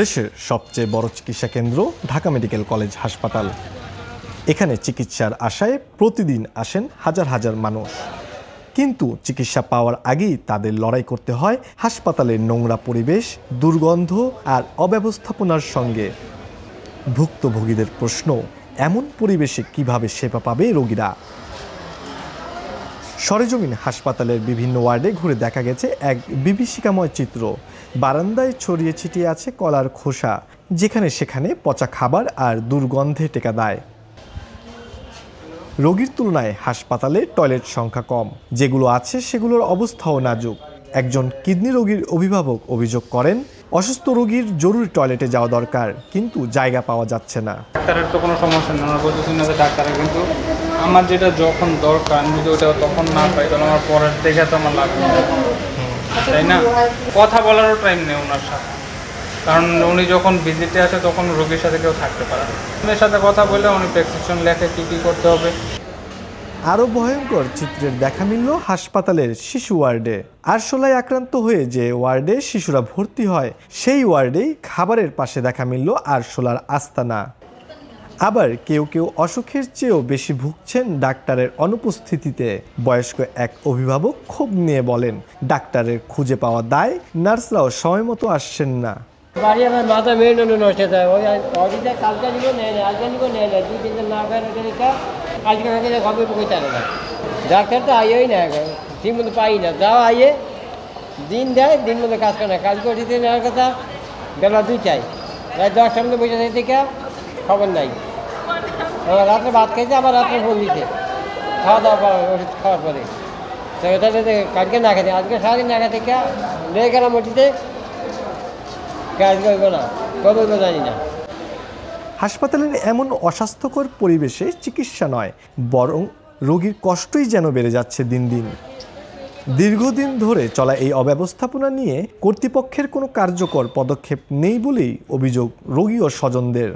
দেশের সবচেয়ে বড় চিকিৎসা কেন্দ্র ঢাকা মেডিকেল কলেজ হাসপাতাল। এখানে চিকিৎসার আশায় প্রতিদিন আসেন হাজার হাজার মানুষ, কিন্তু চিকিৎসা পাওয়ার আগেই তাদের লড়াই করতে হয় হাসপাতালের নোংরা পরিবেশ, দুর্গন্ধ আর অব্যবস্থাপনার সঙ্গে। ভুক্তভোগীদের প্রশ্ন, এমন পরিবেশে কিভাবে সেবা পাবে রোগীরা? সরেজমিন হাসপাতালের বিভিন্ন ওয়ার্ডে ঘুরে দেখা গেছে এক বিভীষিকাময় চিত্র। বারান্দায় ছড়িয়ে ছিটিয়ে আছে কলার খোসা, যেখানে সেখানে পচা খাবার আর দুর্গন্ধে টেকা দেয়। রোগীর তুলনায় হাসপাতালে টয়লেট সংখ্যা কম, যেগুলো আছে সেগুলোর অবস্থাও নাজুক। একজন কিডনি রোগীর অভিভাবক অভিযোগ করেন, অসুস্থ রোগীর জরুরি টয়লেটে যাওয়া দরকার, কিন্তু জায়গা পাওয়া যাচ্ছে না। ডাক্তারের তো কোনো সমস্যা নেই, আমার বলতেছেন না যে ডাক্তারের, কিন্তু আমার যেটা যখন দরকার আমি যদি ওটা তখন না পাই তাহলে আমার পরের দেখে তো আমার লাগবে, তাই না? কথা বলারও টাইম নেই ওনার সাথে, কারণ উনি যখন ভিজিটে আসে তখন রোগীর সাথে কেউ থাকতে পারে না। উনির সাথে কথা বলে উনি প্রেসক্রিপশন লেখে কী করতে হবে। আরও ভয়ঙ্কর চিত্রের দেখা মিলল হাসপাতালের শিশু ওয়ার্ডে। আরশোলায় আক্রান্ত হয়ে যে ওয়ার্ডে শিশুরা ভর্তি হয়, সেই ওয়ার্ডেই খাবারের পাশে দেখা মিলল আরশোলার আস্তানা। আবার কেউ কেউ অসুখের চেয়েও বেশি ভুগছেন ডাক্তারের অনুপস্থিতিতে। বয়স্ক এক অভিভাবক ক্ষোভ নিয়ে বলেন, ডাক্তারের খুঁজে পাওয়া দায়, নার্সরাও সময় মতো আসছেন না। বাড়ি আমার মাথা মেয়ে নষ্ট যায়, ওই অডিটা কালকে নিব নেয় না, আজকে নিব নেয় না, 2-3 দিন না করে আজকে থেকে খবর কইতে না। ডাক্তার তো আইই না, ঠিক মতো পাই না, যাও আইয়ে দিন দেয়, দিন মতো কাজ করে না, কাজ করে দিতে নেওয়ার কথা বেলা 2টায়, রাত 10টার মধ্যে বসে থাকে থেকে খবর নাই। রাত্রে ভাত খাইছে, আবার রাত্রে ফোন দিতে, খাওয়া দাওয়া ওষুধ খাওয়ার পরে তাহলে কালকে না খেতে, আজকে সারাদিন না খেতে লেগে গেলাম ওটিতে, কাজ করবো না, কবে জানি না। হাসপাতালের এমন অস্বাস্থ্যকর পরিবেশে চিকিৎসা নয়, বরং রোগীর কষ্টই যেন বেড়ে যাচ্ছে দিন দিন। দীর্ঘদিন ধরে চলা এই অব্যবস্থাপনা নিয়ে কর্তৃপক্ষের কোনো কার্যকর পদক্ষেপ নেই বলেই অভিযোগ রোগী ও স্বজনদের।